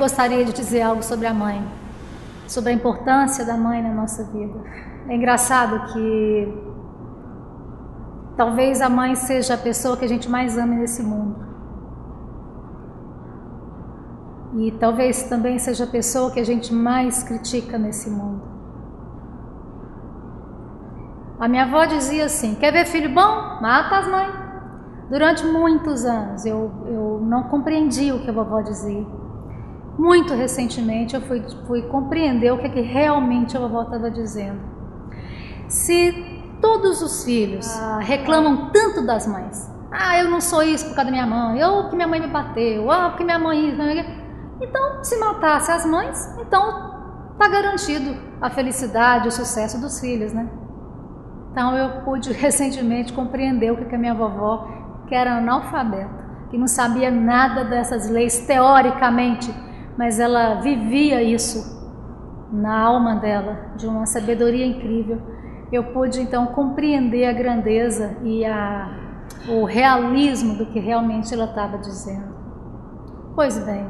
gostaria de dizer algo sobre a mãe, sobre a importância da mãe na nossa vida. É engraçado que talvez a mãe seja a pessoa que a gente mais ama nesse mundo. E talvez também seja a pessoa que a gente mais critica nesse mundo. A minha avó dizia assim: quer ver filho bom? Mata as mães. Durante muitos anos eu não compreendi o que a vovó dizia. Muito recentemente eu fui compreender o que realmente a vovó estava dizendo. Se todos os filhos reclamam tanto das mães, eu não sou isso por causa da minha mãe, ou porque minha mãe me bateu, ou porque minha mãe... Então, se matasse as mães, então está garantido a felicidade, o sucesso dos filhos, né? Então eu pude recentemente compreender o que a minha vovó, que era analfabeta, que não sabia nada dessas leis teoricamente, mas ela vivia isso na alma dela, de uma sabedoria incrível. Eu pude então compreender a grandeza e o realismo do que realmente ela estava dizendo. Pois bem,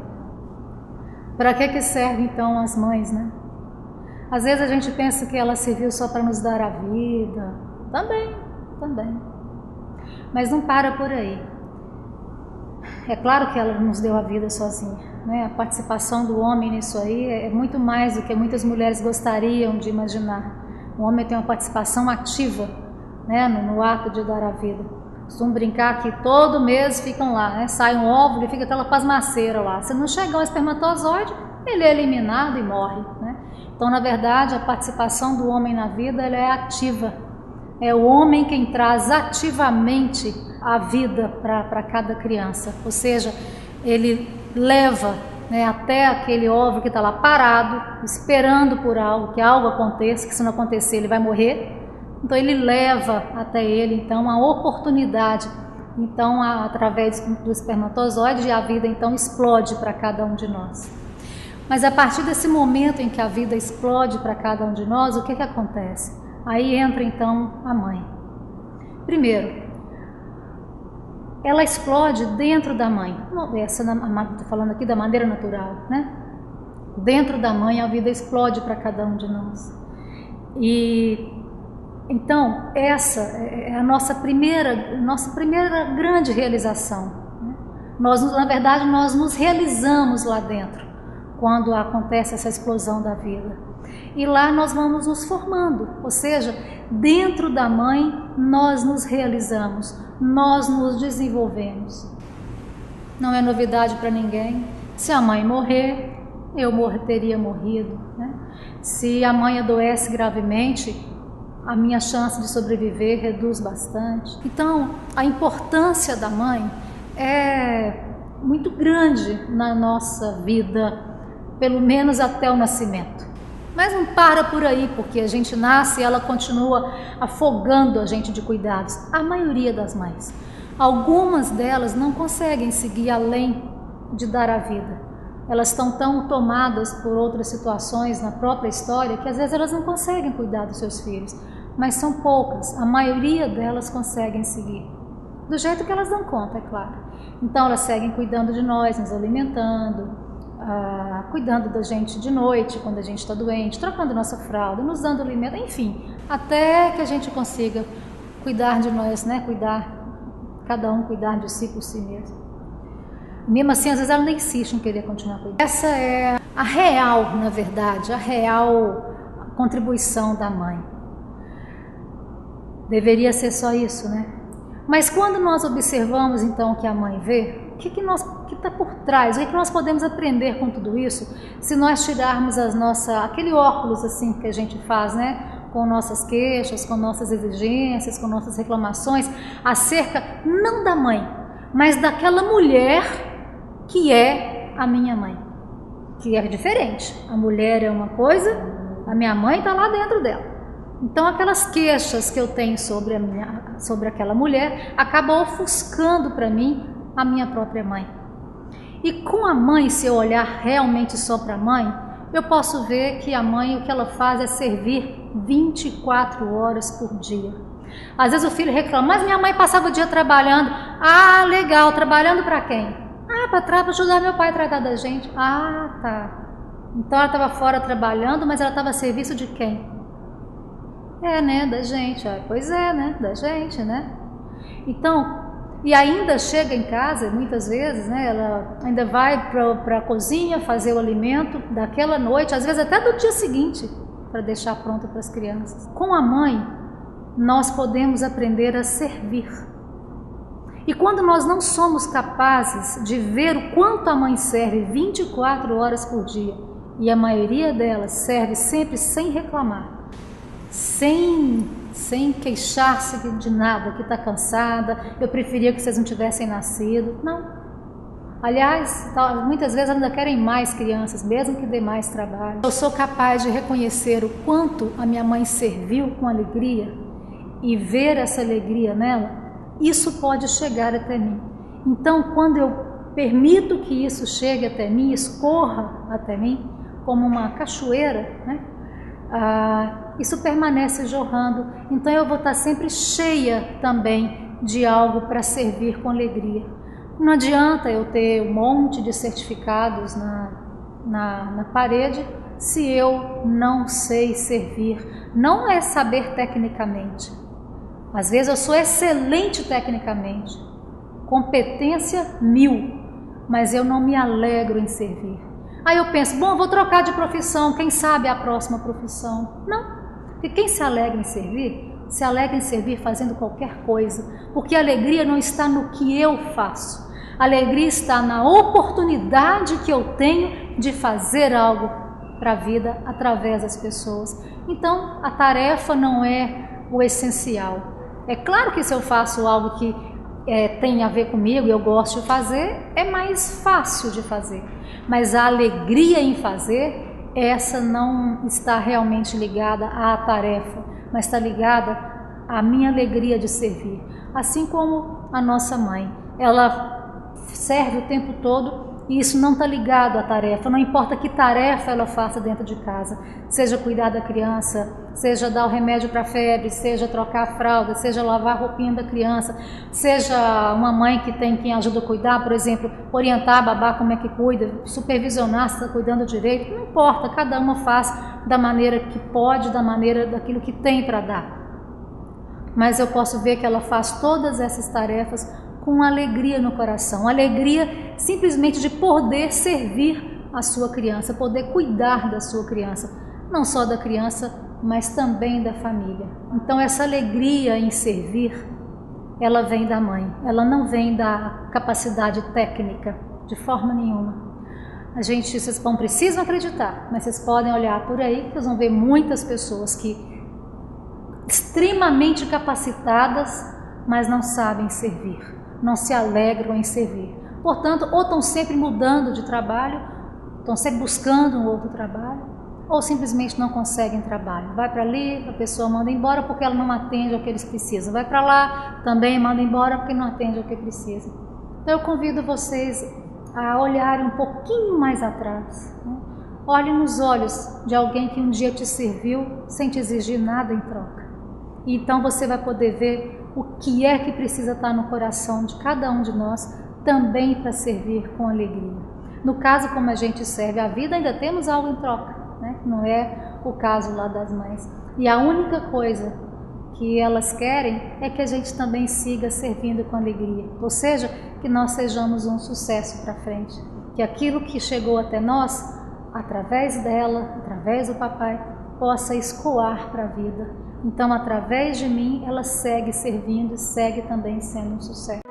para que servem então as mães, né? Às vezes a gente pensa que ela serviu só para nos dar a vida. Também. Mas não para por aí. É claro que ela nos deu a vida sozinha, né? A participação do homem nisso aí é muito mais do que muitas mulheres gostariam de imaginar. O homem tem uma participação ativa, né, no ato de dar a vida. Costumo brincar que todo mês ficam lá, né? Sai um óvulo e fica aquela pasmaceira lá. Se não chegar um espermatozoide, ele é eliminado e morre, né? Então, na verdade, a participação do homem na vida ela é ativa. É o homem quem traz ativamente a vida para cada criança. Ou seja, ele leva, né, até aquele óvulo que está lá parado, esperando por algo, que algo aconteça, que se não acontecer ele vai morrer. Então ele leva até ele então a oportunidade. Então, através do espermatozoide, a vida então explode para cada um de nós. Mas a partir desse momento em que a vida explode para cada um de nós, o que acontece? Aí entra então a mãe. Primeiro, ela explode dentro da mãe. Estou falando aqui da maneira natural, né? Dentro da mãe a vida explode para cada um de nós. E então essa é a nossa primeira grande realização, né? Na verdade, nós nos realizamos lá dentro quando acontece essa explosão da vida. E lá nós vamos nos formando, ou seja, dentro da mãe nós nos realizamos, nós nos desenvolvemos. Não é novidade para ninguém. Se a mãe morrer, eu teria morrido, né? Se a mãe adoece gravemente, a minha chance de sobreviver reduz bastante. Então, a importância da mãe é muito grande na nossa vida, pelo menos até o nascimento. Mas não para por aí, porque a gente nasce e ela continua afogando a gente de cuidados. A maioria das mães. Algumas delas não conseguem seguir além de dar a vida. Elas estão tão tomadas por outras situações na própria história que às vezes elas não conseguem cuidar dos seus filhos. Mas são poucas, a maioria delas conseguem seguir. Do jeito que elas dão conta, é claro. Então elas seguem cuidando de nós, nos alimentando, cuidando da gente de noite, quando a gente está doente, trocando nossa fralda, nos dando alimento, enfim, até que a gente consiga cuidar de nós, né? Cada um cuidar de si por si mesmo. Mesmo assim, às vezes ela nem insiste em querer continuar cuidando. Essa é a real, na verdade, a real contribuição da mãe. Deveria ser só isso, né? Mas quando nós observamos então o que a mãe vê, o que está por trás? O que nós podemos aprender com tudo isso se nós tirarmos aquele óculos assim que a gente faz, né? Com nossas queixas, com nossas exigências, com nossas reclamações acerca não da mãe, mas daquela mulher que é a minha mãe, que é diferente. A mulher é uma coisa, a minha mãe está lá dentro dela. Então aquelas queixas que eu tenho sobre aquela mulher acabam ofuscando para mim a minha própria mãe. E com a mãe, se eu olhar realmente só para a mãe, eu posso ver que a mãe, o que ela faz é servir 24 horas por dia. Às vezes o filho reclama, mas minha mãe passava o dia trabalhando. Ah, legal, trabalhando para quem? para trás para ajudar meu pai a tratar da gente. Ah, tá. Então ela estava fora trabalhando, mas ela estava a serviço de quem? Né, da gente. Pois é, né, da gente, né? Então, e ainda chega em casa, muitas vezes, né, ela ainda vai para a cozinha fazer o alimento daquela noite, às vezes até do dia seguinte, para deixar pronto para as crianças. Com a mãe, nós podemos aprender a servir. E quando nós não somos capazes de ver o quanto a mãe serve 24 horas por dia, e a maioria delas serve sempre sem reclamar, sem queixar-se de nada, que está cansada, eu preferia que vocês não tivessem nascido. Não. Aliás, muitas vezes ainda querem mais crianças, mesmo que dê mais trabalho. Eu sou capaz de reconhecer o quanto a minha mãe serviu com alegria e ver essa alegria nela, isso pode chegar até mim. Então, quando eu permito que isso chegue até mim, escorra até mim, como uma cachoeira, né? Isso permanece jorrando. Então eu vou estar sempre cheia também de algo para servir com alegria. Não adianta eu ter um monte de certificados na parede se eu não sei servir. Não é saber tecnicamente. Às vezes eu sou excelente tecnicamente, competência 1000, mas eu não me alegro em servir. Aí eu penso, bom, vou trocar de profissão, quem sabe a próxima profissão. Não, porque quem se alegra em servir fazendo qualquer coisa, porque a alegria não está no que eu faço, a alegria está na oportunidade que eu tenho de fazer algo para a vida através das pessoas. Então a tarefa não é o essencial. É claro que se eu faço algo que tem a ver comigo e eu gosto de fazer, é mais fácil de fazer. Mas a alegria em fazer, essa não está realmente ligada à tarefa, mas está ligada à minha alegria de servir. Assim como a nossa mãe, ela serve o tempo todo e isso não está ligado à tarefa, não importa que tarefa ela faça dentro de casa, seja cuidar da criança, seja dar o remédio para a febre, seja trocar a fralda, seja lavar a roupinha da criança, seja uma mãe que tem quem ajuda a cuidar, por exemplo, orientar a babá como é que cuida, supervisionar se está cuidando direito, não importa, cada uma faz da maneira que pode, da maneira daquilo que tem para dar. Mas eu posso ver que ela faz todas essas tarefas com alegria no coração, alegria simplesmente de poder servir a sua criança, poder cuidar da sua criança, não só da criança, mas também da família. Então essa alegria em servir, ela vem da mãe, ela não vem da capacidade técnica, de forma nenhuma. Vocês não precisam acreditar, mas vocês podem olhar por aí, que vocês vão ver muitas pessoas que extremamente capacitadas, mas não sabem servir, não se alegram em servir. Portanto, ou estão sempre mudando de trabalho, estão sempre buscando um outro trabalho, ou simplesmente não conseguem trabalho. Vai para ali, a pessoa manda embora porque ela não atende ao que eles precisam. Vai para lá, também manda embora porque não atende ao que precisa. Então eu convido vocês a olharem um pouquinho mais atrás, né? Olhem nos olhos de alguém que um dia te serviu sem te exigir nada em troca. E então você vai poder ver o que é que precisa estar no coração de cada um de nós também para servir com alegria. No caso, como a gente serve a vida, ainda temos algo em troca, né? Não é o caso lá das mães. E a única coisa que elas querem é que a gente também siga servindo com alegria. Ou seja, que nós sejamos um sucesso para frente. Que aquilo que chegou até nós, através dela, através do papai, possa escoar para a vida. Então, através de mim, ela segue servindo e segue também sendo um sucesso.